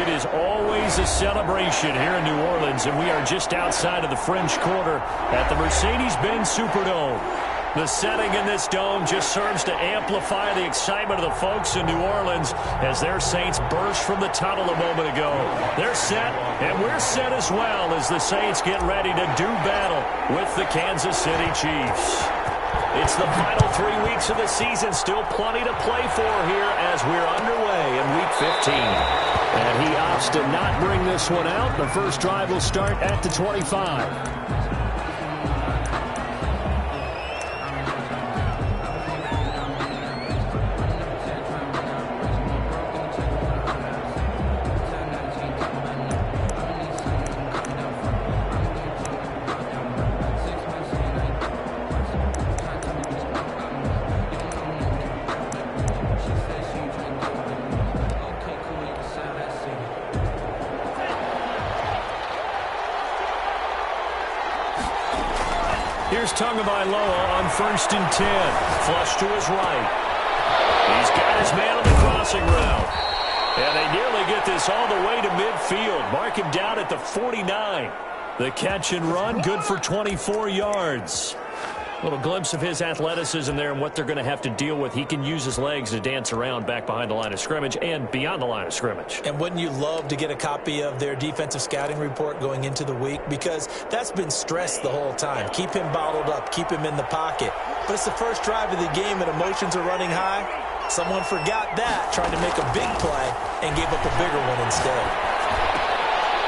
It is always a celebration here in New Orleans, and we are just outside of the French Quarter at the Mercedes-Benz Superdome. The setting in this dome just serves to amplify the excitement of the folks in New Orleans as their Saints burst from the tunnel a moment ago. They're set, and we're set as well as the Saints get ready to do battle with the Kansas City Chiefs. It's the final 3 weeks of the season. Still plenty to play for here as we're underway in Week 15. And he opts to not bring this one out. The first drive will start at the 25. Here's Tagovailoa on 1st and 10. Flush to his right. He's got his man on the crossing route. And they nearly get this all the way to midfield. Mark him down at the 49. The catch and run, good for 24 yards. A little glimpse of his athleticism there and what they're going to have to deal with. He can use his legs to dance around back behind the line of scrimmage and beyond the line of scrimmage. And wouldn't you love to get a copy of their defensive scouting report going into the week? Because that's been stressed the whole time. Keep him bottled up. Keep him in the pocket. But it's the first drive of the game and emotions are running high. Someone forgot that, trying to make a big play and gave up a bigger one instead.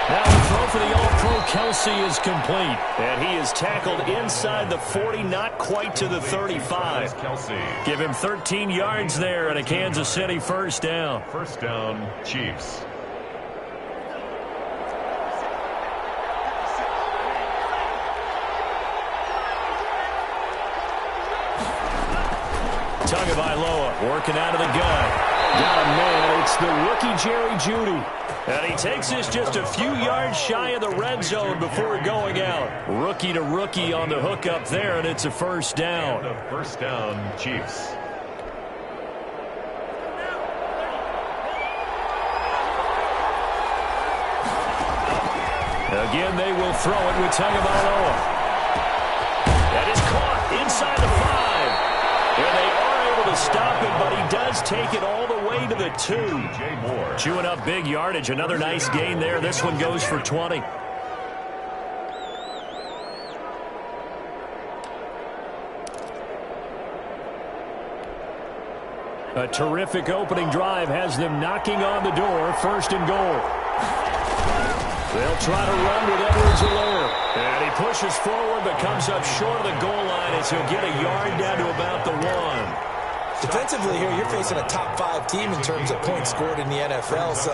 Now the throw for the All-Pro Kelsey is complete. And he is tackled inside the 40, not quite to the 35. Give him 13 yards there and a Kansas City first down. First down, Chiefs. Tagovailoa working out of the gun. Got a man. It's the rookie Jerry Jeudy. And he takes this just a few yards shy of the red zone before going out. Rookie to rookie on the hookup there, and it's a first down. And first down, Chiefs. Again, they will throw it with Tagovailoa. That is caught inside the 5. And they are able to stop him, but he does take it all the way to the 2. Chewing up big yardage. Another nice gain there. This one goes for 20. A terrific opening drive has them knocking on the door. First and goal. They'll try to run with Edwards-Helaire. And he pushes forward but comes up short of the goal line as he'll get a yard down to about the 1. Defensively here, you're facing a top 5 team in terms of points scored in the NFL. So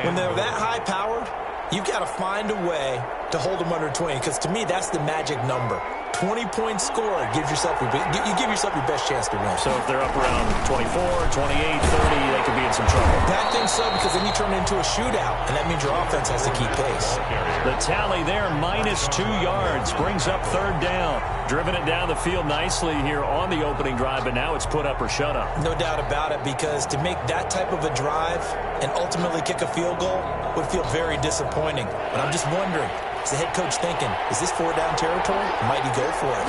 when they're that high-powered, you've got to find a way to hold them under 20. Because to me, that's the magic number. 20 points scored gives yourself you give yourself your best chance to win. So if they're up around 24, 28, 30, they could be in some trouble. I think so, because then you turn it into a shootout, and that means your offense has to keep pace. The tally there, minus 2 yards, brings up third down. Driven it down the field nicely here on the opening drive, but now it's put up or shut up. No doubt about it, because to make that type of a drive and ultimately kick a field goal would feel very disappointing. But I'm just wondering, is the head coach thinking, is this 4-down territory? Might he go for it?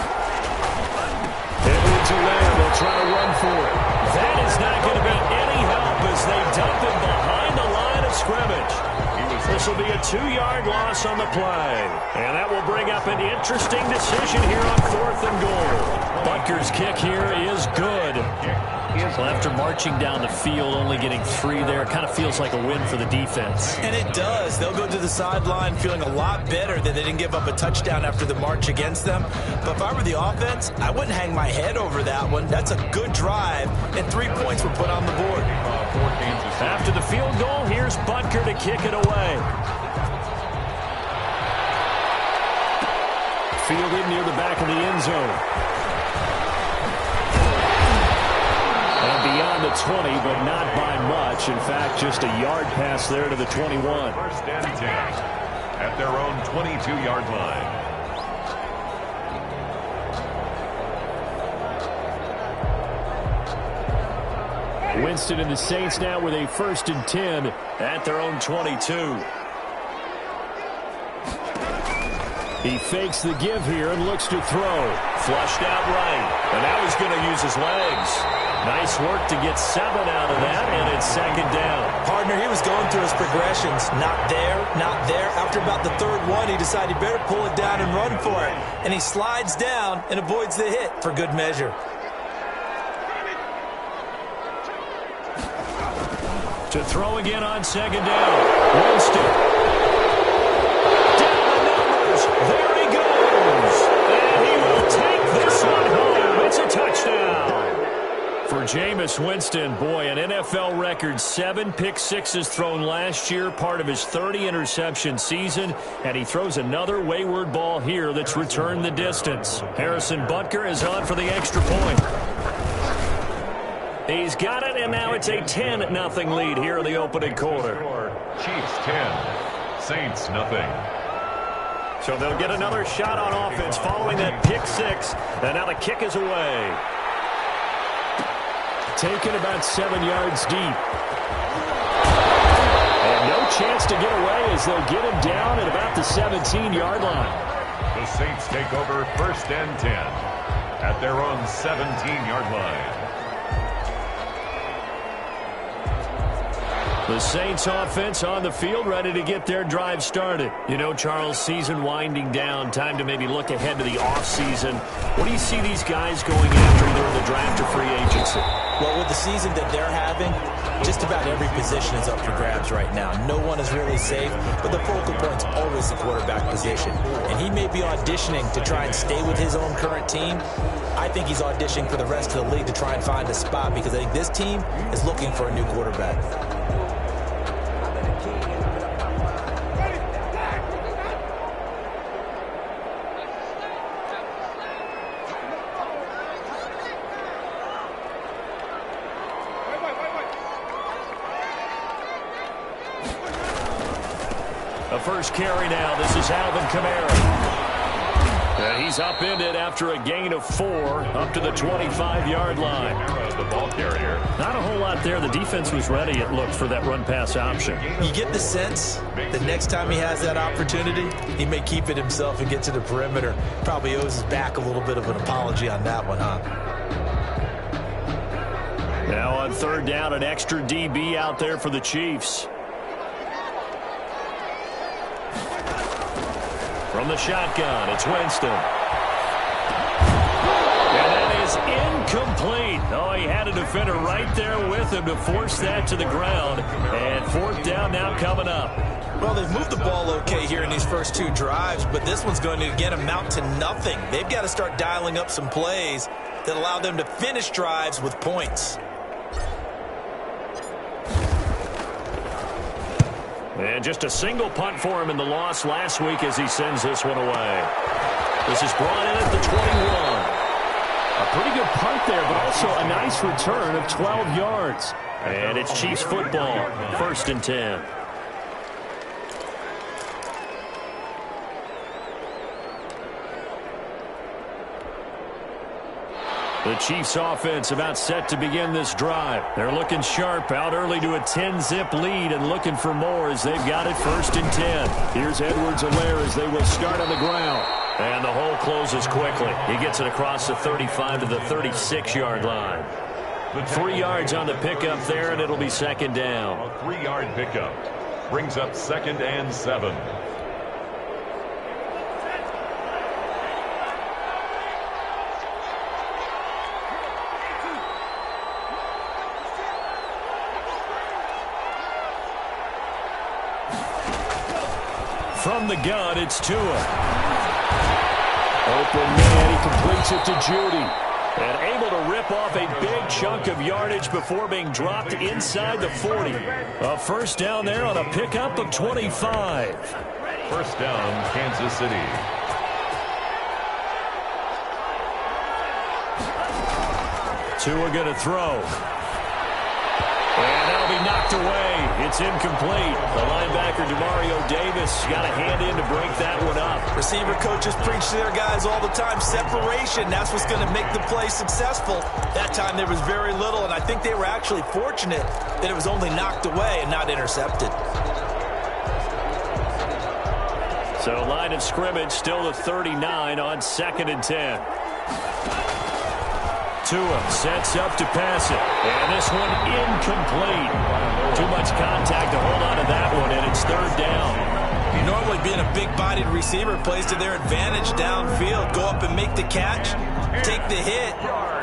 Edwards-Helaire will try to run for it. That is not going to be any help as they dump him behind the line of scrimmage. This will be a 2-yard loss on the play. And that will bring up an interesting decision here on 4th and goal. Butker's kick here is good. Well, after marching down the field, only getting 3 there, kind of feels like a win for the defense. And it does. They'll go to the sideline feeling a lot better that they didn't give up a touchdown after the march against them. But if I were the offense, I wouldn't hang my head over that one. That's a good drive, and 3 points were put on the board. After the field goal, here's Butker to kick it away. Fielded near the back of the end zone. Beyond the 20, but not by much. In fact, just a yard pass there to the 21. First and 10 at their own 22-yard line. Winston and the Saints now with a 1st and 10 at their own 22. He fakes the give here and looks to throw. Flushed out right. And now he's going to use his legs. Nice work to get 7 out of that, and it's 2nd down. Partner, he was going through his progressions. Not there, not there. After about the 3rd one, he decided he better pull it down and run for it. And he slides down and avoids the hit for good measure. To throw again on 2nd down. Winston. Down the numbers. There he goes. And he will take this one home. It's a touchdown. For Jameis Winston, boy, an NFL record 7 pick-sixes thrown last year, part of his 30-interception season, and he throws another wayward ball here that's returned the distance. Harrison Butker is on for the extra point. He's got it, and now it's a 10-0 lead here in the opening quarter. Chiefs 10, Saints nothing. So they'll get another shot on offense following that pick-six, and now the kick is away. Taken about 7 yards deep. And no chance to get away as they'll get him down at about the 17-yard line. The Saints take over 1st and 10 at their own 17-yard line. The Saints offense on the field, ready to get their drive started. You know, Charles, season winding down, time to maybe look ahead to the offseason. What do you see these guys going after either in the draft or free agency? Well, with the season that they're having, just about every position is up for grabs right now. No one is really safe, but the focal point's always the quarterback position. And he may be auditioning to try and stay with his own current team. I think he's auditioning for the rest of the league to try and find a spot because I think this team is looking for a new quarterback. The first carry now. This is Alvin Kamara. And he's upended after a gain of 4 up to the 25-yard line. The ball carrier. Not a whole lot there. The defense was ready, it looked, for that run-pass option. You get the sense that next time he has that opportunity, he may keep it himself and get to the perimeter. Probably owes his back a little bit of an apology on that one, huh? Now on 3rd down, an extra DB out there for the Chiefs. From the shotgun, it's Winston. And that is incomplete. Oh, he had a defender right there with him to force that to the ground. And 4th down now coming up. Well, they've moved the ball okay here in these first 2 drives, but this one's going to, again, amount to nothing. They've got to start dialing up some plays that allow them to finish drives with points. And just a single punt for him in the loss last week as he sends this one away. This is brought in at the 21. A pretty good punt there, but also a nice return of 12 yards. And it's Chiefs football, 1st and 10. The Chiefs offense about set to begin this drive. They're looking sharp, out early to a 10-zip lead and looking for more as they've got it 1st and 10. Here's Edwards-Helaire as they will start on the ground. And the hole closes quickly. He gets it across the 35 to the 36-yard line. 3 yards on the pickup there, and it'll be 2nd down. A 3-yard pickup brings up 2nd and 7. From the gun, it's Tua. Open man, he completes it to Judy. And able to rip off a big chunk of yardage before being dropped inside the 40. A 1st down there on a pickup of 25. 1st down, Kansas City. Tua going to throw. And that'll be knocked away. It's incomplete. The linebacker, Demario Davis, got a hand in to break that one up. Receiver coaches preach to their guys all the time. Separation, that's what's going to make the play successful. That time there was very little, and I think they were actually fortunate that it was only knocked away and not intercepted. So line of scrimmage still at 39 on 2nd and 10. Tua sets up to pass it. And this one incomplete. Too much contact to hold on to that one, and it's 3rd down. Normally being a big-bodied receiver plays to their advantage downfield. Go up and make the catch, take the hit,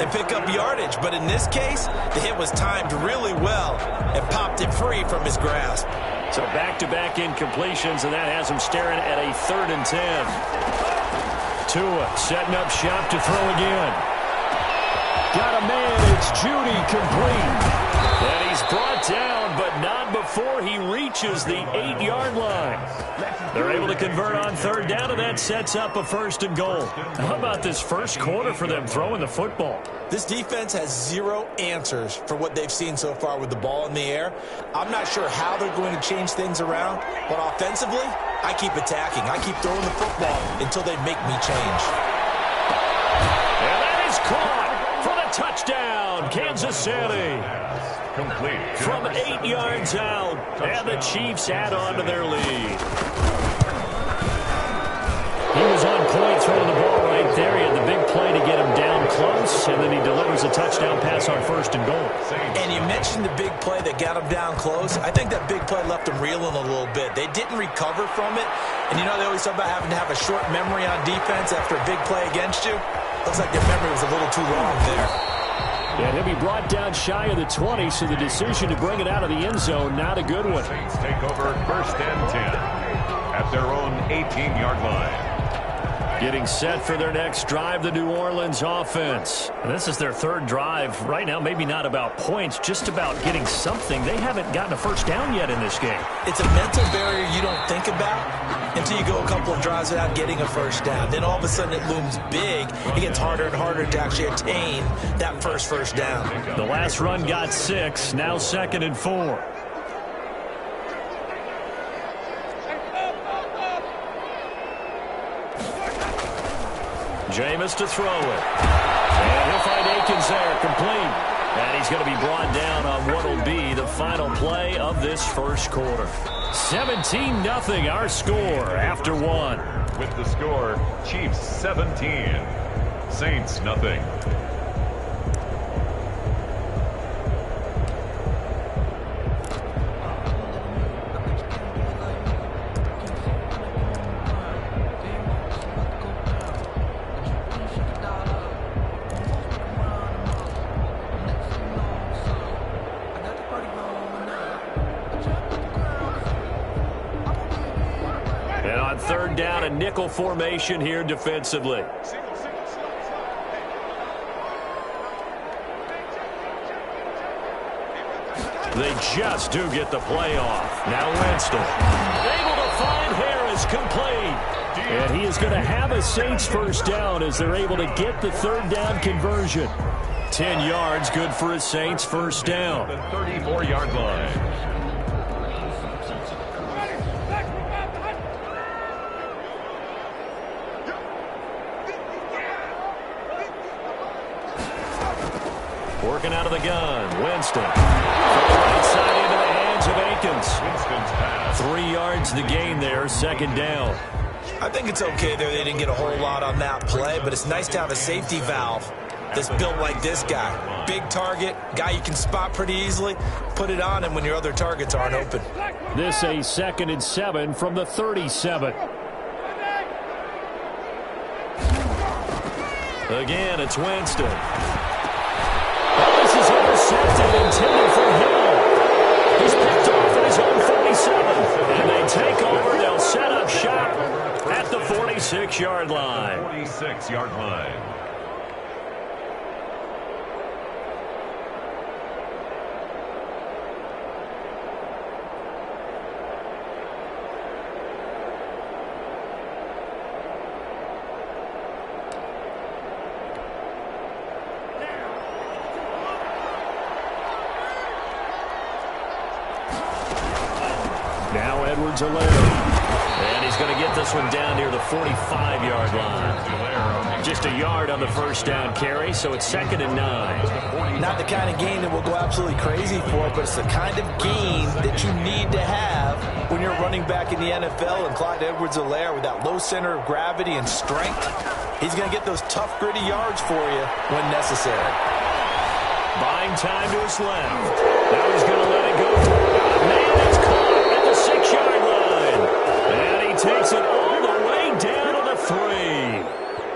and pick up yardage. But in this case, the hit was timed really well and popped it free from his grasp. So back-to-back incompletions, and that has him staring at a 3rd and 10. Tua setting up shop to throw again. Got a man, it's Judy, complete. And he's brought down, but not before he reaches the 8-yard line. They're able to convert on 3rd down, and that sets up a 1st and goal. How about this first quarter for them throwing the football? This defense has 0 answers for what they've seen so far with the ball in the air. I'm not sure how they're going to change things around, but offensively, I keep attacking. I keep throwing the football until they make me change. And that is caught for the touchdown, Kansas City. Complete. From 8 yards out, and the Chiefs add on to their lead. He was on point throwing the ball right there. He had the big play to get him down close, and then he delivers a touchdown pass on 1st and goal. And you mentioned the big play that got him down close. I think that big play left him reeling a little bit. They didn't recover from it. And you know they always talk about having to have a short memory on defense after a big play against you. Looks like their memory was a little too long there. And he'll be brought down shy of the 20, so the decision to bring it out of the end zone, not a good one. Saints take over 1st and 10 at their own 18-yard line. Getting set for their next drive, the New Orleans offense. And this is their 3rd drive. Right now, maybe not about points, just about getting something. They haven't gotten a 1st down yet in this game. It's a mental barrier you don't think about until you go a couple of drives without getting a 1st down. Then all of a sudden it looms big. It gets harder and harder to actually attain that first down. The last run got 6, now 2nd and 4. Jameis to throw it. And he'll find Akins there, complete. And he's going to be brought down on what will be the final play of this first quarter. 17-0 our score after 1. With the score, Chiefs 17, Saints nothing. Down a nickel formation here defensively. They just do get the play off. Now Winston able to find Harris, complete. And he is going to have a Saints 1st down as they're able to get the 3rd down conversion. 10 yards, good for a Saints 1st down. The 34-yard line. Working out of the gun, Winston. Inside into the hands of Akins. Winston's pass. 3 yards the gain there, 2nd down. I think it's okay there. They didn't get a whole lot on that play, but it's nice to have a safety valve that's built like this guy. Big target, guy you can spot pretty easily. Put it on him when your other targets aren't open. This a 2nd and 7 from the 37. Again, it's Winston. This is intercepted, intended for Hill. He's picked off at his own 47. And they take over. They'll set up shop at the 46-yard line. 46-yard line. Edwards-Helaire. And he's going to get this one down near the 45-yard line. Just a yard on the first down carry, so it's 2nd and 9. Not the kind of gain that we'll go absolutely crazy for, but it's the kind of gain that you need to have when you're running back in the NFL. And Clyde Edwards-Helaire, with that low center of gravity and strength, he's going to get those tough, gritty yards for you when necessary. Buying time to his left. Now he's going to let it go. Man, it's caught at the 6-yard line. And he takes it all the way down to the 3.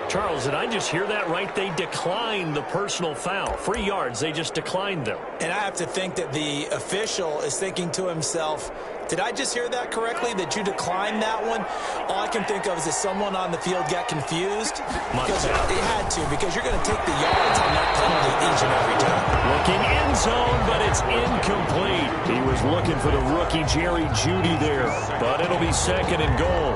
Charles, did I just hear that right? They declined the personal foul. 3 yards, they just declined them. And I have to think that the official is thinking to himself, did I just hear that correctly, that you declined that one? All I can think of is that someone on the field got confused. Because it had to, because you're going to take the yards on that penalty each and every time. Looking end zone, but it's incomplete. He was looking for the rookie Jerry Jeudy there, but it'll be 2nd and goal.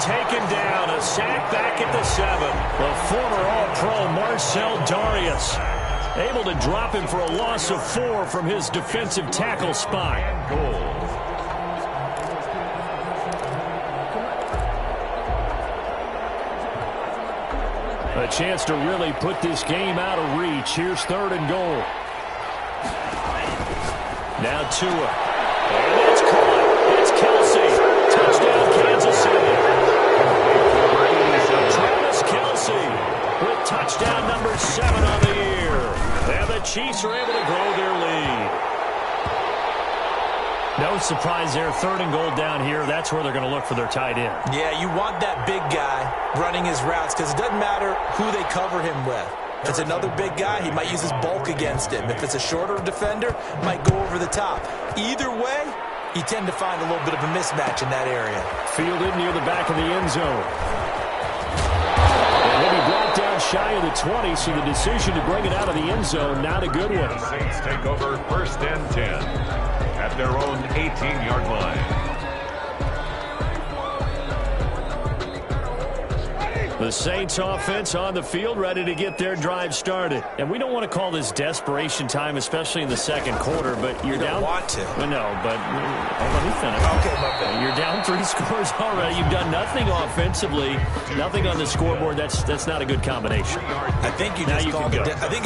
Taken down, a sack back at the 7. The former All-Pro Marcel Darius able to drop him for a loss of 4 from his defensive tackle spot. A chance to really put this game out of reach. Here's 3rd and goal. Now Tua. And it's caught. It's Kelsey. Touchdown, Kansas City. With touchdown number 7 on the year. And the Chiefs are able to grow their lead. No surprise there. 3rd and goal down here. That's where they're going to look for their tight end. Yeah, you want that big guy running his routes because it doesn't matter who they cover him with. If it's another big guy, he might use his bulk against him. If it's a shorter defender, might go over the top. Either way, you tend to find a little bit of a mismatch in that area. Fielded near the back of the end zone. And he'll be brought down shy of the 20, so the decision to bring it out of the end zone, not a good one. The Saints take over 1st and 10 at their own 18-yard line. The Saints offense on the field, ready to get their drive started. And we don't want to call this desperation time, especially in the 2nd quarter, but you're down. You don't want to. Well, no, but let me finish. Okay, my bad. You're down 3 scores already. You've done nothing offensively, nothing on the scoreboard. That's not a good combination. I think you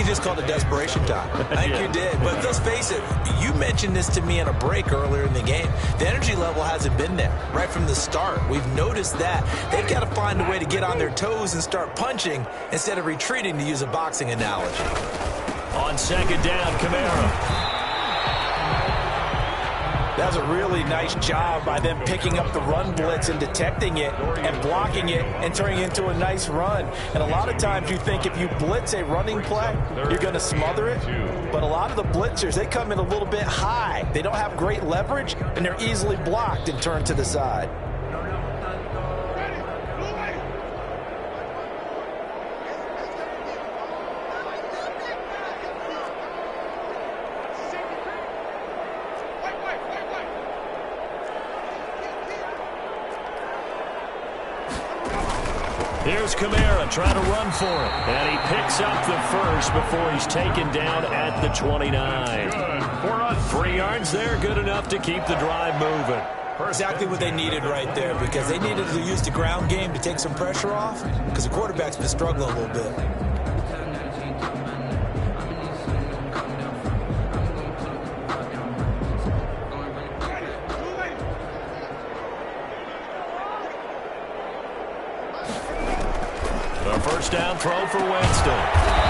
just called it desperation time. I think you did. But let's face it, you mentioned this to me in a break earlier in the game. The energy level hasn't been there right from the start. We've noticed that. They've got to find a way to get on their toes and start punching instead of retreating, to use a boxing analogy. On 2nd down, Kamara. That was a really nice job by them picking up the run blitz and detecting it and blocking it and turning it into a nice run. And a lot of times you think if you blitz a running play, you're going to smother it. But a lot of the blitzers, they come in a little bit high. They don't have great leverage, and they're easily blocked and turned to the side. Here's Kamara trying to run for it. And he picks up the first before he's taken down at the 29. 3 yards there, good enough to keep the drive moving. Exactly what they needed right there, because they needed to use the ground game to take some pressure off, because the quarterback's been struggling a little bit. First down throw for Winston.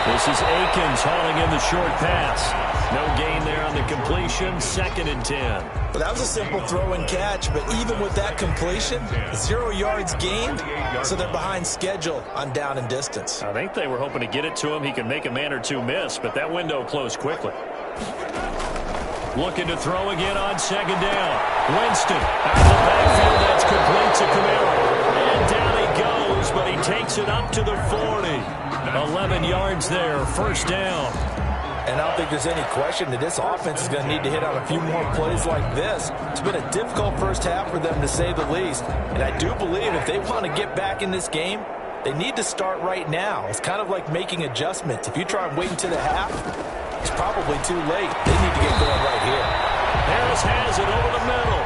This is Akins hauling in the short pass. No gain there on the completion. 2nd and 10. Well, that was a simple throw and catch, but even with that completion, 0 yards gained, so they're behind schedule on down and distance. I think they were hoping to get it to him. He could make a man or two miss, but that window closed quickly. Looking to throw again on 2nd down. Winston out of the backfield. That's complete to Kamara. And down he goes, but he takes it up to the 40. 11 yards there, first down. And I don't think there's any question that this offense is going to need to hit on a few more plays like this. It's been a difficult first half for them, to say the least. And I do believe if they want to get back in this game, they need to start right now. It's kind of like making adjustments. If you try and wait until the half, it's probably too late. They need to get going right here. Harris has it over the middle.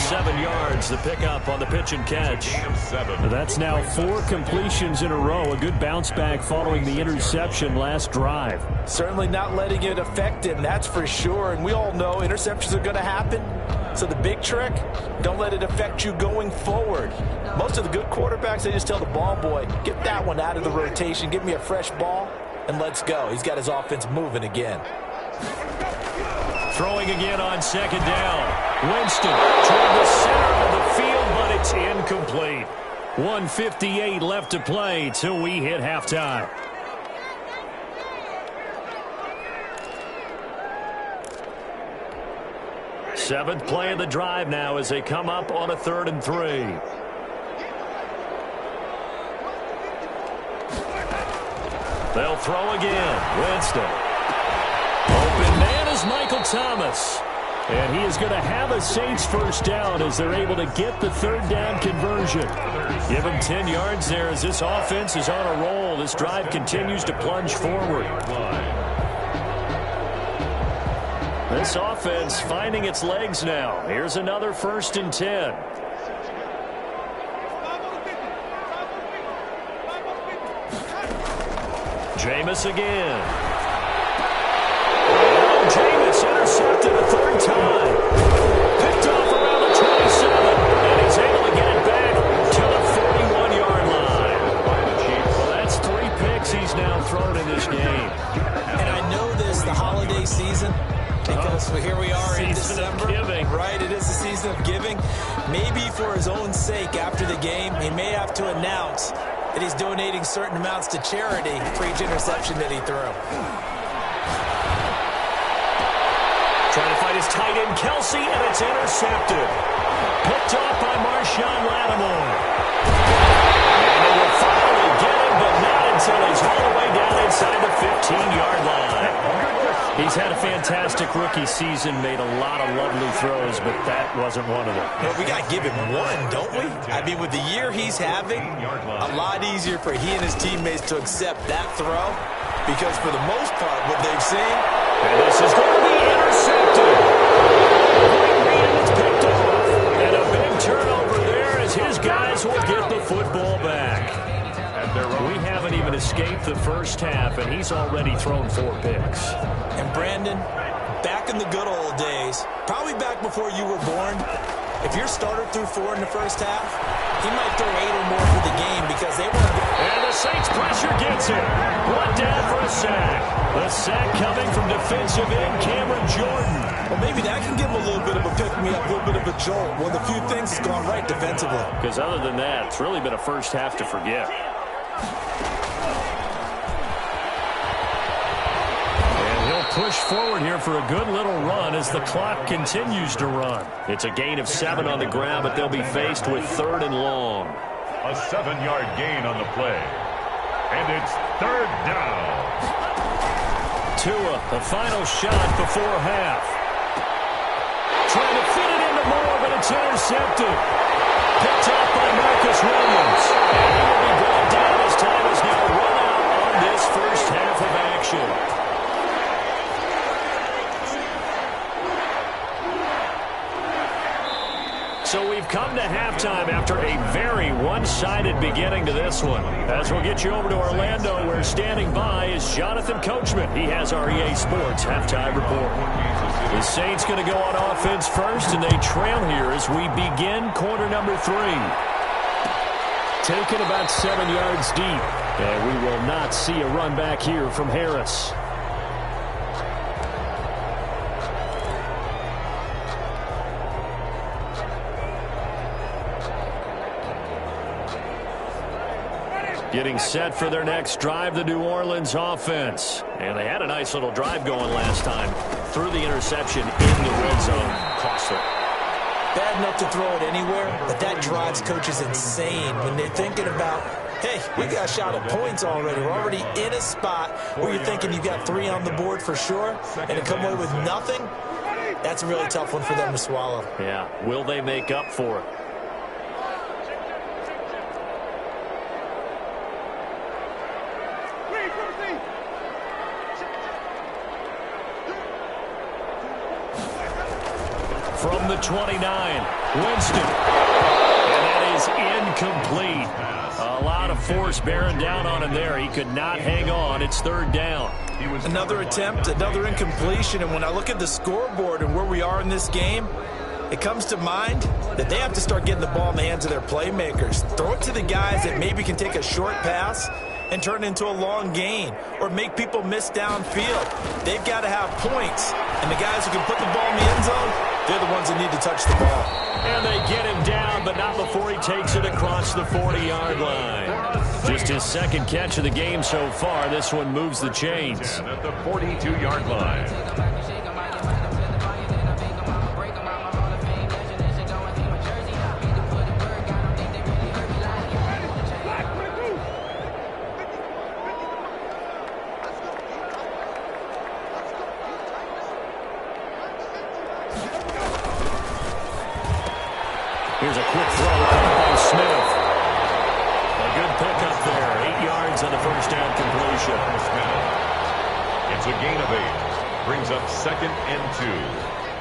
7 yards, the pickup on the pitch and catch. That's now 4 completions in a row. A good bounce back following the interception last drive. Certainly not letting it affect him, that's for sure. And we all know interceptions are going to happen. So the big trick, don't let it affect you going forward. Most of the good quarterbacks, they just tell the ball boy, get that one out of the rotation, give me a fresh ball, and let's go. He's got his offense moving again. Throwing again on second down. Winston toward the center of the field, but it's incomplete. 1:58 left to play till we hit halftime. Seventh play of the drive now as they come up on a 3rd and 3. They'll throw again. Winston. Open man is Michael Thomas. And he is going to have a Saints first down as they're able to get the 3rd down conversion. Give him 10 yards there as this offense is on a roll. This drive continues to plunge forward. This offense finding its legs now. Here's another 1st and 10. Jameis again. Jameis intercepted a 3rd time. Picked off around the 27. And he's able to get it back to the 41-yard line. Well, that's 3 picks he's now thrown in this game. And I know this, the holiday season, because here we are in December. Right, it is the season of giving. Maybe for his own sake after the game, he may have to announce that he's donating certain amounts to charity for each interception that he threw. Trying to find his tight end, Kelsey, and it's intercepted. Picked off by Marshawn Lattimore. And they will finally get him, but not until he's all the way down inside the 15-yard line. He's had a fantastic rookie season, made a lot of lovely throws, but that wasn't one of them. Well, we got to give him one, don't we? I mean, with the year he's having, a lot easier for he and his teammates to accept that throw, because for the most part, what they've seen, and this is going to be intercepted. Great read, and it's picked off. And a big turnover there as his guys will get the football back. We haven't even escaped the first half, and he's already thrown 4 picks. And Brandon, back in the good old days, probably back before you were born, if your starter threw 4 in the first half, he might throw 8 or more for the game because they want to. And the Saints pressure gets it. Brought down for a sack. The sack coming from defensive end Cameron Jordan. Well, maybe that can give him a little bit of a pick-me-up, a little bit of a jolt. One of the few things that's gone right defensively. Because other than that, it's really been a first half to forget. Push forward here for a good little run as the clock continues to run. It's a gain of 7 on the ground, but they'll be faced with 3rd and long. A 7-yard gain on the play. And it's 3rd down. Tua, the final shot before half. Trying to fit it into Moore, but it's intercepted. Picked up by Marcus Williams. And he will be brought down as time is now run out on this first half of action. So we've come to halftime after a very one-sided beginning to this one. As we'll get you over to Orlando, where standing by is Jonathan Coachman. He has our EA Sports halftime report. The Saints going to go on offense first, and they trail here as we begin quarter number 3. Taken about 7 yards deep, and we will not see a run back here from Harris. Getting set for their next drive, the New Orleans offense. And they had a nice little drive going last time. Threw the interception in the red zone. Costly. Bad enough to throw it anywhere, but that drives coaches insane when they're thinking about hey, we got a shot at points already. We're already in a spot where you're thinking you got 3 on the board for sure, and to come away with nothing, that's a really tough one for them to swallow. Yeah, will they make up for it? From the 29, Winston. And that is incomplete. A lot of force bearing down on him there. He could not hang on. It's 3rd down. Another attempt, another incompletion. And when I look at the scoreboard and where we are in this game, it comes to mind that they have to start getting the ball in the hands of their playmakers. Throw it to the guys that maybe can take a short pass and turn it into a long gain or make people miss downfield. They've got to have points. And the guys who can put the ball in the end zone, they're the ones that need to touch the ball. And they get him down, but not before he takes it across the 40-yard line. Just his 2nd catch of the game so far. This one moves the chains. At the 42-yard line. Here's a quick throw caught by Smith. A good pickup there. 8 yards on the first down completion. It's a gain of 8. Brings up 2nd and 2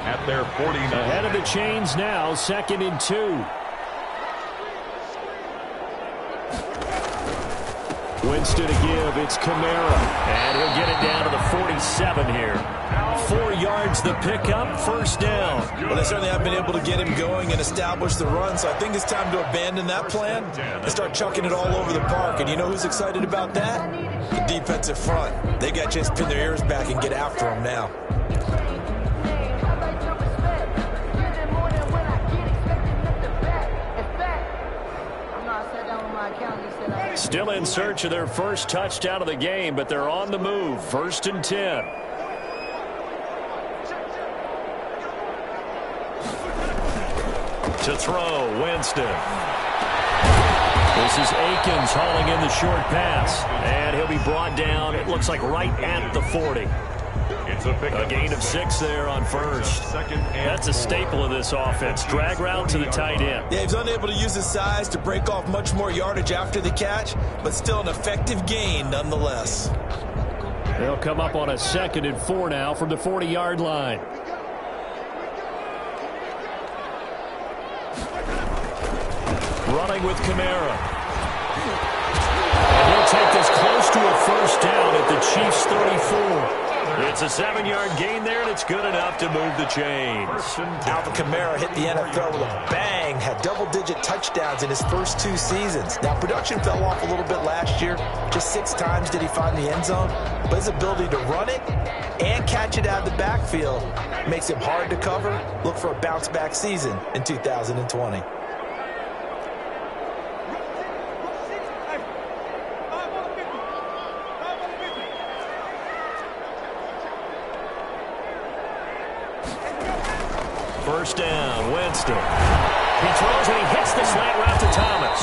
at their 49. Ahead of the chains now, 2nd and 2. Winston to give. It's Kamara. And he'll get it down to the 47 here. 4 yards the pickup, 1st down. Well, they certainly have been able to get him going and establish the run, so I think it's time to abandon that plan and start chucking it all over the park. And you know who's excited about that? The defensive front. They got a chance to pin their ears back and get after him now. Still in search of their first touchdown of the game, but they're on the move. 1st and 10. To throw, Winston. This is Akins hauling in the short pass. And he'll be brought down, it looks like right at the 40. It's a gain of 6 there on 1st. That's a staple of this offense. Drag route to the tight end. Yeah, he's unable to use his size to break off much more yardage after the catch, but still an effective gain nonetheless. They'll come up on a 2nd and 4 now from the 40-yard line. Running with Kamara. And he'll take this close to a 1st down at the Chiefs' 34. It's a 7-yard gain there, and it's good enough to move the chains. Alvin Kamara hit the NFL with a bang, had double-digit touchdowns in his first 2 seasons. Now, production fell off a little bit last year. Just 6 times did he find the end zone. But his ability to run it and catch it out of the backfield makes him hard to cover. Look for a bounce-back season in 2020. First down, Winston. He throws and he hits the slant route to Thomas.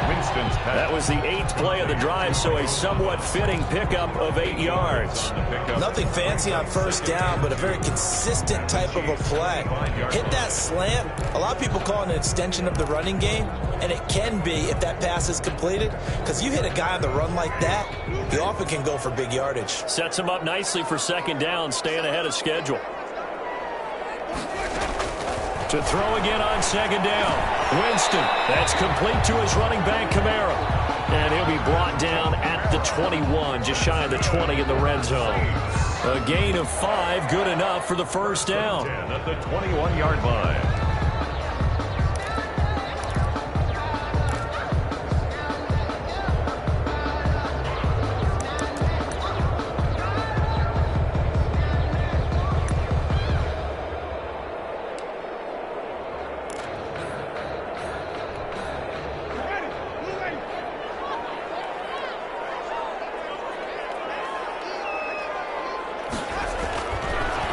Winston's pass. That was the 8th play of the drive, so a somewhat fitting pickup of 8 yards. Nothing fancy on 1st down, but a very consistent type of a play. Hit that slant. A lot of people call it an extension of the running game, and it can be if that pass is completed, because you hit a guy on the run like that, he often can go for big yardage. Sets him up nicely for 2nd down, staying ahead of schedule. To throw again on 2nd down. Winston. That's complete to his running back, Kamara. And he'll be brought down at the 21, just shy of the 20 in the red zone. A gain of 5, good enough for the 1st down. At the 21-yard line.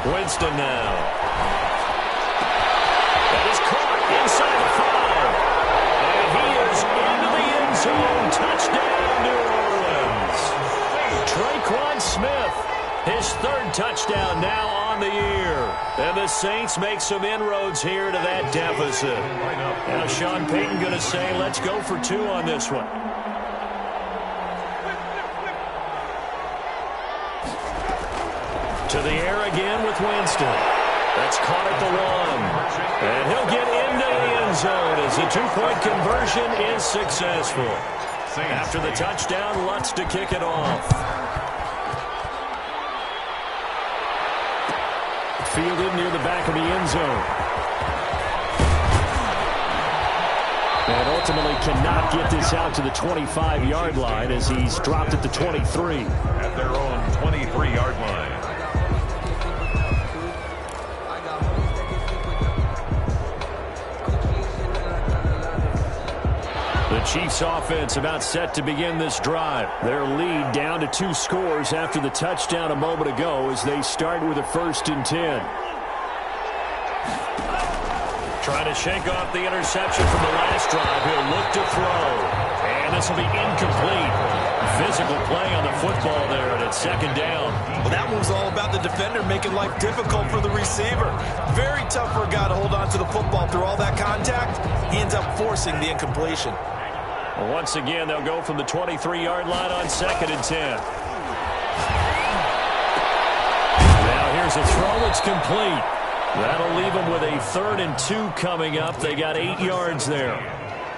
Winston now. That is caught inside the 5. And he is into the end zone. Touchdown, New Orleans. Traquan Smith, his third touchdown now on the year. And the Saints make some inroads here to that deficit. Now Sean Payton going to say, let's go for 2 on this one. To the air again with Winston. That's caught at the 1. And he'll get into the end zone as the 2-point conversion is successful. After the touchdown, Lutz to kick it off. Fielded near the back of the end zone. And ultimately cannot get this out to the 25-yard line as he's dropped at the 23. At their own 23-yard line. The Chiefs offense about set to begin this drive. Their lead down to 2 scores after the touchdown a moment ago as they start with a 1st and 10. Trying to shake off the interception from the last drive. He'll look to throw. And this will be incomplete. Physical play on the football there, and it's 2nd down. Well, that one's all about the defender making life difficult for the receiver. Very tough for a guy to hold on to the football through all that contact. He ends up forcing the incompletion. Well, once again, they'll go from the 23-yard line on 2nd and 10. Now here's a throw that's complete. That'll leave them with a 3rd and 2 coming up. They got 8 yards there.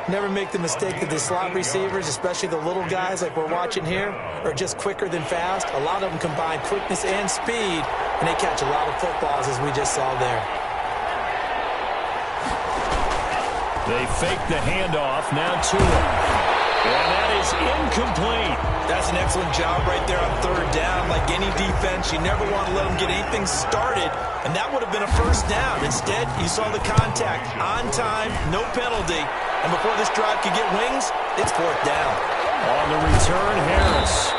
Never make the mistake that the slot receivers, especially the little guys like we're watching here, are just quicker than fast. A lot of them combine quickness and speed, and they catch a lot of footballs, as we just saw there. They fake the handoff. Now to him. And that is incomplete. That's an excellent job right there on 3rd down. Like any defense, you never want to let them get anything started, and that would have been a 1st down. Instead, you saw the contact on time, no penalty, and before this drive could get wings, it's 4th down. On the return, Harris.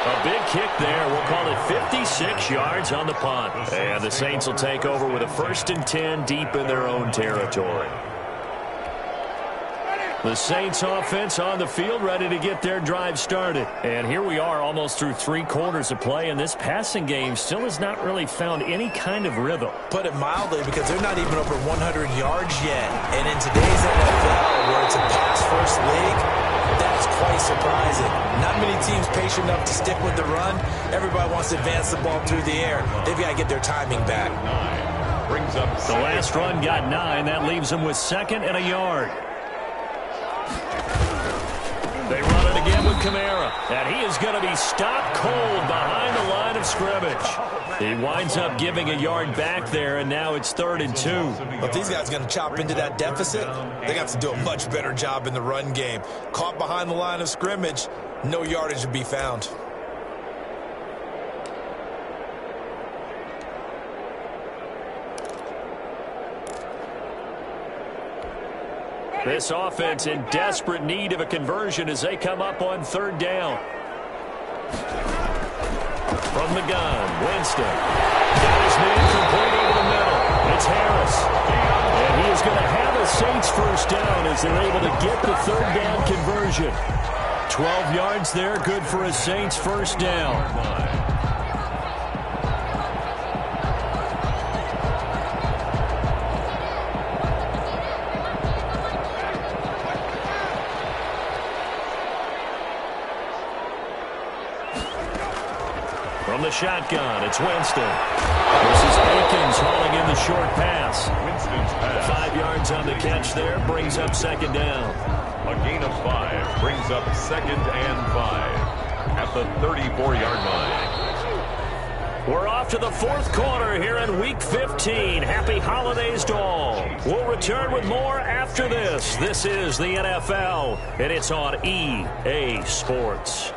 A big kick there. We'll call it 56 yards on the punt. And the Saints will take over with a 1st and 10 deep in their own territory. The Saints offense on the field, ready to get their drive started. And here we are almost through 3 quarters of play, and this passing game still has not really found any kind of rhythm. Put it mildly, because they're not even over 100 yards yet. And in today's NFL, where it's a pass-first league, that's quite surprising. Not many teams patient enough to stick with the run. Everybody wants to advance the ball through the air. They've got to get their timing back. Brings up the last run got 9. That leaves them with 2nd and a yard. They run it again with Kamara, and he is going to be stopped cold behind the line of scrimmage. He winds up giving a yard back there, and now it's 3rd and 2. If these guys are going to chop into that deficit, they got to do a much better job in the run game. Caught behind the line of scrimmage, no yardage to be found. This offense in desperate need of a conversion as they come up on 3rd down. From the gun, Winston. Got his man complete over the middle. It's Harris. And he is going to have a Saints 1st down as they're able to get the 3rd down conversion. 12 yards there, good for a Saints 1st down. From the shotgun, it's Winston. This is Akins hauling in the short pass. Winston's pass. 5 yards on the catch there, brings up 2nd down. A gain of 5 brings up 2nd and 5 at the 34-yard line. We're off to the 4th quarter here in Week 15. Happy holidays to all. We'll return with more after this. This is the NFL, and it's on EA Sports.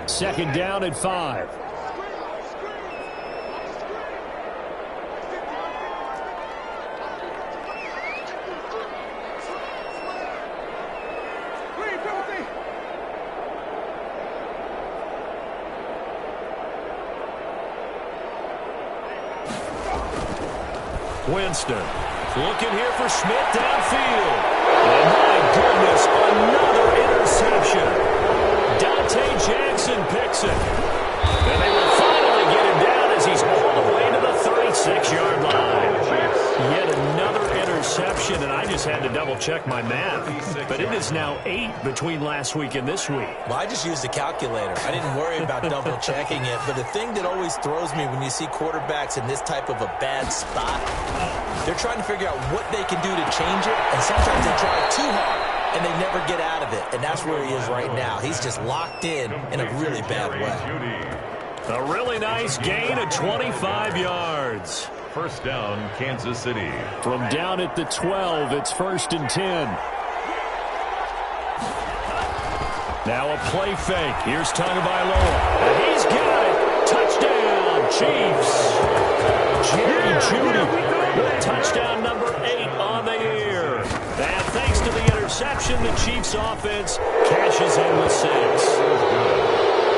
Second down and 5. Winston Looking here for Smith downfield. And my goodness, another interception. Dante Jackson picks it. And they will finally get him down as he's all the way to the 36-yard line. Yet another interception, and I just had to double-check my math. But it is now 8 between last week and this week. Well, I just used a calculator. I didn't worry about double-checking it. But the thing that always throws me when you see quarterbacks in this type of a bad spot, they're trying to figure out what they can do to change it, and sometimes they try too hard, and they never get out of it. And that's where he is right now. He's just locked in a really bad way. A really nice gain of 25 yards. First down, Kansas City. From down at the 12, it's 1st and 10. Now a play fake. Here's Tagovailoa. And he's got it. Touchdown, Chiefs. Jerry Jeudy with touchdown number 8 on the year. And thanks to the interception, the Chiefs offense cashes in with 6.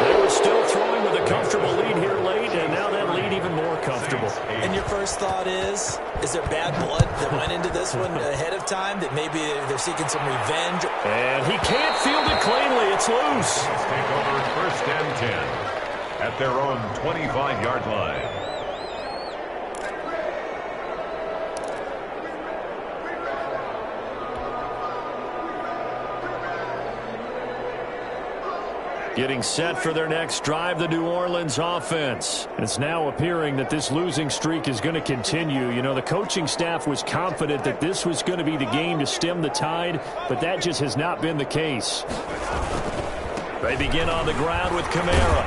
They were still throwing with a comfortable lead here late, and now that lead even more comfortable. And your first thought is there bad blood that went into this one ahead of time, that maybe they're seeking some revenge? And he can't field it cleanly. It's loose. Let's take over 1st and 10 at their own 25-yard line. Getting set for their next drive, the New Orleans offense. It's now appearing that this losing streak is going to continue. You know, the coaching staff was confident that this was going to be the game to stem the tide, but that just has not been the case. They begin on the ground with Kamara.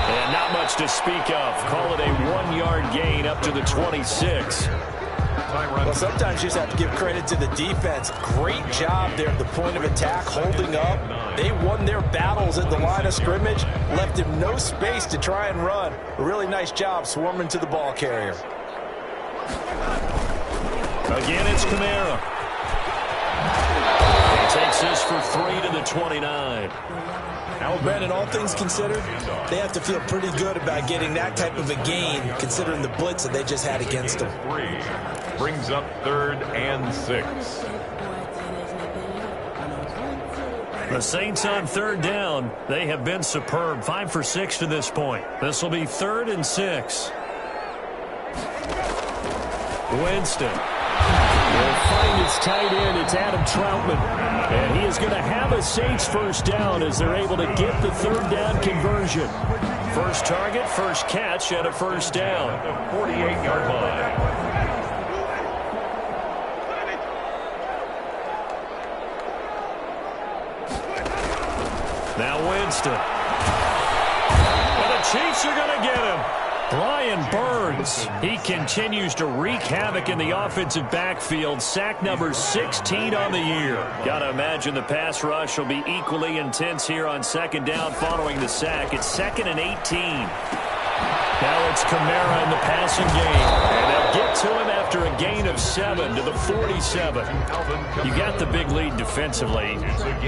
And not much to speak of. Call it a 1-yard gain up to the 26. Well, sometimes you just have to give credit to the defense. Great job there at the point of attack, holding up. They won their battles at the line of scrimmage, left him no space to try and run. A really nice job swarming to the ball carrier. Again, it's Kamara. He takes this for 3 to the 29. Well, Brandon, all things considered, they have to feel pretty good about getting that type of a gain, considering the blitz that they just had against them. 3 brings up 3rd and 6. The Saints on 3rd down. They have been superb. 5 for 6 to this point. This will be 3rd and 6. Winston will find his tight end. It's Adam Troutman. And he is going to have a Saints first down as they're able to get the 3rd down conversion. First target, first catch, and a first down. At the 48-yard line. Now Winston. And the Chiefs are going to get him. Brian Burns, he continues to wreak havoc in the offensive backfield. Sack number 16 on the year. Got to imagine the pass rush will be equally intense here on 2nd down following the sack. It's 2nd and 18. Now it's Kamara in the passing game. And they'll get to him after a gain of 7 to the 47. You got the big lead defensively.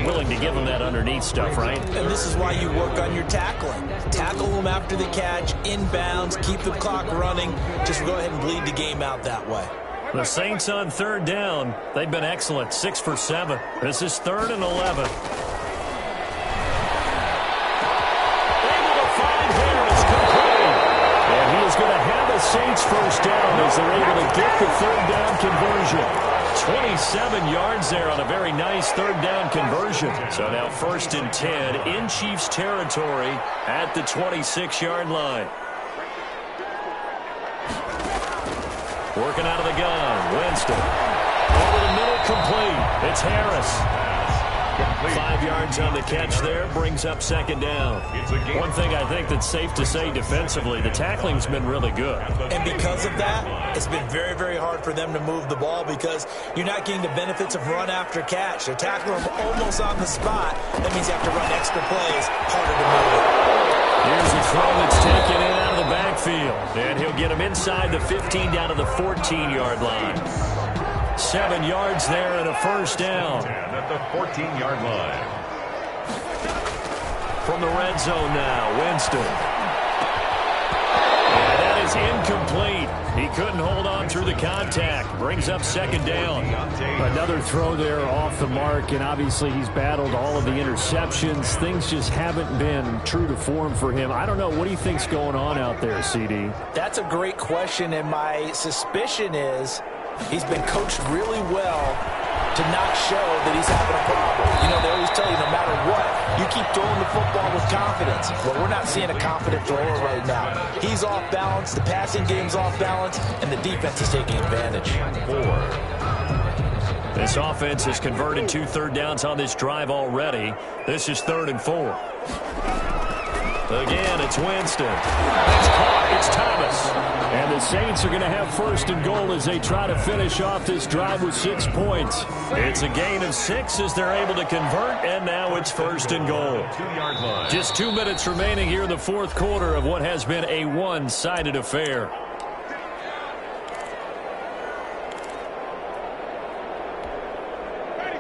Willing to give him that underneath stuff, right? And this is why you work on your tackling. Tackle them after the catch, inbounds, keep the clock running. Just go ahead and bleed the game out that way. The Saints on 3rd down. They've been excellent. 6 for 7. This is 3rd and 11. Going to have a Saints first down as they're able to get the 3rd down conversion. 27 yards there on a very nice 3rd down conversion. So now 1st and 10 in Chiefs territory at the 26-yard line. Working out of the gun, Winston. Over the middle, complete. It's Harris. 5 yards on the catch there, brings up 2nd down. One thing I think that's safe to say defensively, the tackling's been really good. And because of that, it's been very, very hard for them to move the ball because you're not getting the benefits of run after catch. They're tackling them almost on the spot. That means you have to run extra plays, harder to move it. Here's a throw that's taken in out of the backfield. And he'll get him inside the 15 down to the 14-yard line. 7 yards there and a first down. At the 14-yard line. From the red zone now, Winston. And that is incomplete. He couldn't hold on through the contact. Brings up second down. Another throw there off the mark, and obviously he's battled all of the interceptions. Things just haven't been true to form for him. I don't know. What do you think's going on out there, CD? That's a great question, and my suspicion is he's been coached really well to not show that he's having a problem. You know, they always tell you no matter what, you keep throwing the football with confidence. But we're not seeing a confident thrower right now. He's off balance, the passing game's off balance, and the defense is taking advantage. 4. This offense has converted 2 third downs on this drive already. This is 3rd and 4. Again, it's Winston. It's caught. It's Thomas. And the Saints are going to have 1st and goal as they try to finish off this drive with 6 points. It's a gain of 6 as they're able to convert, and now it's 1st and goal. 2-yard line. Just 2 minutes remaining here in the 4th quarter of what has been a one-sided affair.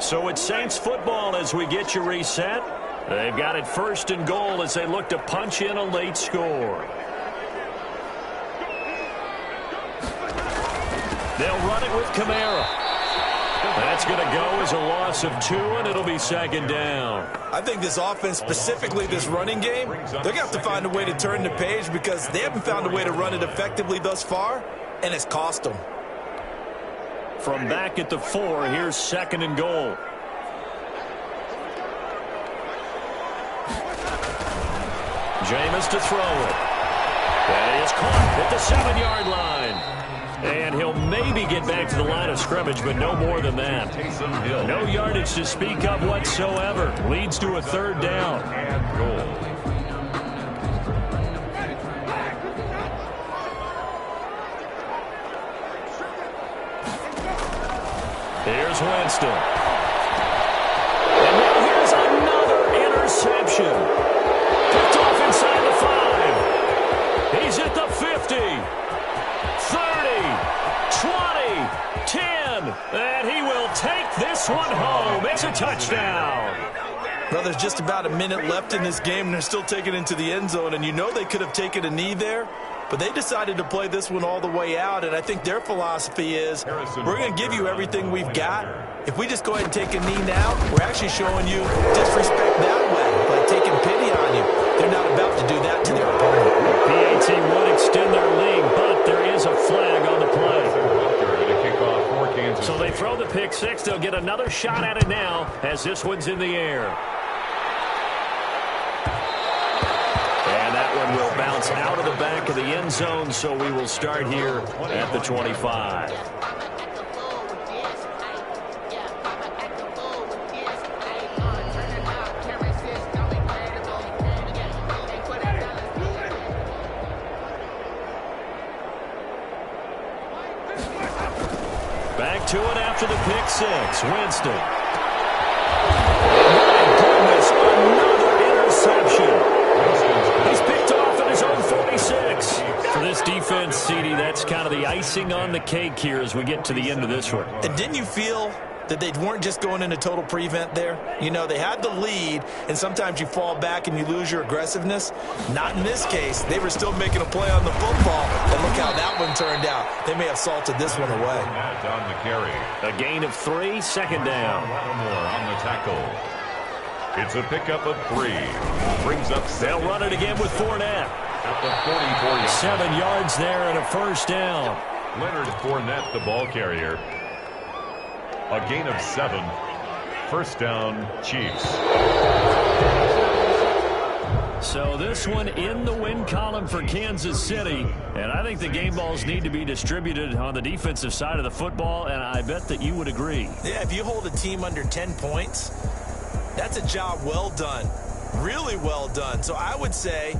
So it's Saints football as we get you reset. They've got it 1st and goal as they look to punch in a late score. They'll run it with Kamara. That's going to go as a loss of 2, and it'll be 2nd down. I think this offense, specifically this running game, they're going to have to find a way to turn the page because they haven't found a way to run it effectively thus far, and it's cost them. From back at the 4, here's 2nd and goal. Jameis to throw it. That is caught at the 7-yard line. And he'll maybe get back to the line of scrimmage, but no more than that. No yardage to speak of whatsoever. Leads to a 3rd down. And goal. Here's Winston. And now here's another interception. Picked off inside the 5. He's at the 50. 30, 20, 10, and he will take this one home. It's a touchdown. Well, there's just about a minute left in this game, and they're still taking it into the end zone, and you know they could have taken a knee there, but they decided to play this one all the way out, and I think their philosophy is we're going to give you everything we've got. If we just go ahead and take a knee now, we're actually showing you disrespect that way, like taking pity on you. They're not about to do that to their opponent. PAT would extend their lead, but there is a flag on the play. So they throw the pick 6. They'll get another shot at it now as this one's in the air. And that one will bounce out of the back of the end zone, so we will start here at the 25. Back to it after the pick 6. Winston. My goodness, another interception. He's picked off at his own 46. For this defense, CD, that's kind of the icing on the cake here as we get to the end of this one. And didn't you feel that they weren't just going into total prevent there? You know, they had the lead, and sometimes you fall back and you lose your aggressiveness. Not in this case. They were still making a play on the football, and look how that one turned out. They may have salted this one away. On the carry. A gain of 3, 2nd down. Lattimore on the tackle. It's a pickup of 3. Brings up 7. They'll run it again with Fournette. At the 44-yard. 7 yards there and a 1st down. Leonard Fournette, the ball carrier. A gain of 7. 1st down, Chiefs. So this one in the win column for Kansas City. And I think the game balls need to be distributed on the defensive side of the football, and I bet that you would agree. Yeah, if you hold a team under 10 points, that's a job well done. Really well done. So I would say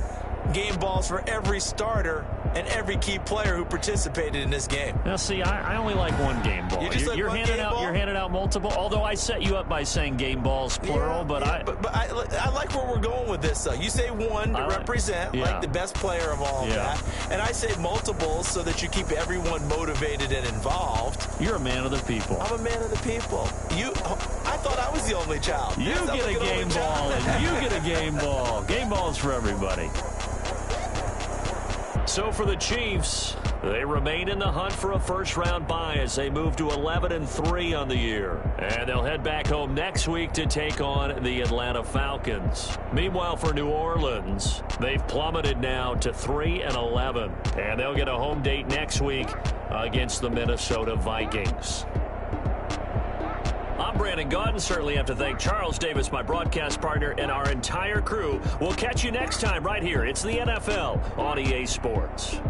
game balls for every starter and every key player who participated in this game. Now, see, I only like one game ball. You're handing out multiple, although I set you up by saying game balls, plural. But I like where we're going with this, though. You say one to represent, like the best player of all of that. And I say multiples so that you keep everyone motivated and involved. You're a man of the people. I'm a man of the people. I thought I was the only child. You get a game ball, and you get a game ball. Game balls for everybody. So for the Chiefs, they remain in the hunt for a first-round bye as they move to 11-3 on the year. And they'll head back home next week to take on the Atlanta Falcons. Meanwhile, for New Orleans, they've plummeted now to 3-11. And they'll get a home date next week against the Minnesota Vikings. I'm Brandon Gaudin. Certainly have to thank Charles Davis, my broadcast partner, and our entire crew. We'll catch you next time right here. It's the NFL on EA Sports.